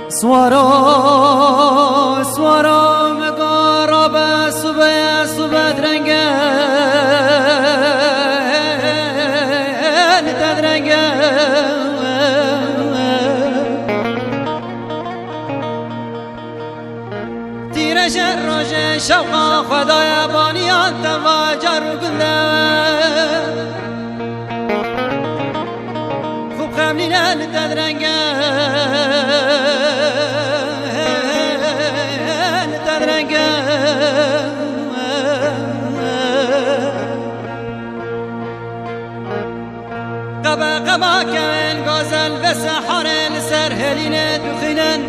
سوارا سوارا مگارا به صبح صبح درنگه تدرنگه تیر شروج شوقا خدای بانیان تواجر گله خوب خملینه تدرنگه قبا كان غزل بسحر لسر هلينة دخنن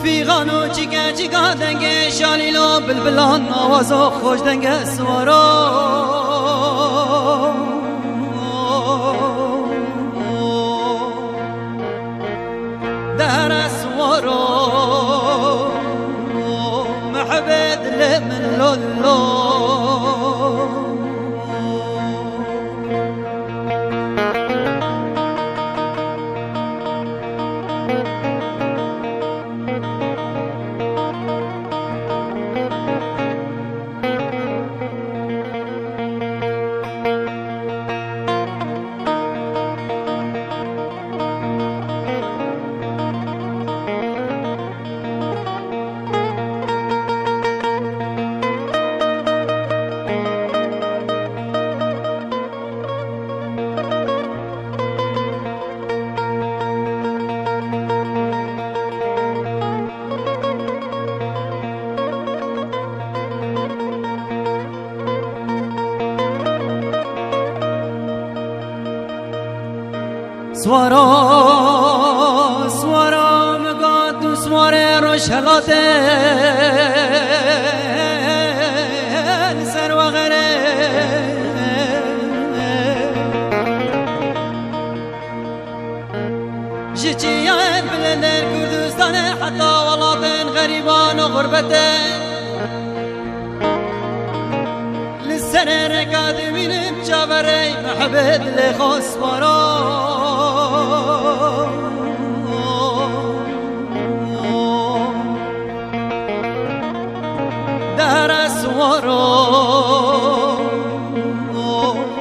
في غانو چيكا چيكا دنگه شاليلو بلبلان آوازو خوش دنگه سوارو دهر سوارو محبت لمن لولو سوارا سوارا مگاد سواره روشلاته سر و غره جيان بلندر كردستان حتى ولاتن غريبان وغربته للسنة ركاد من بجابري محبت لخوص ورا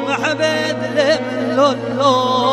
محبت لمن لولو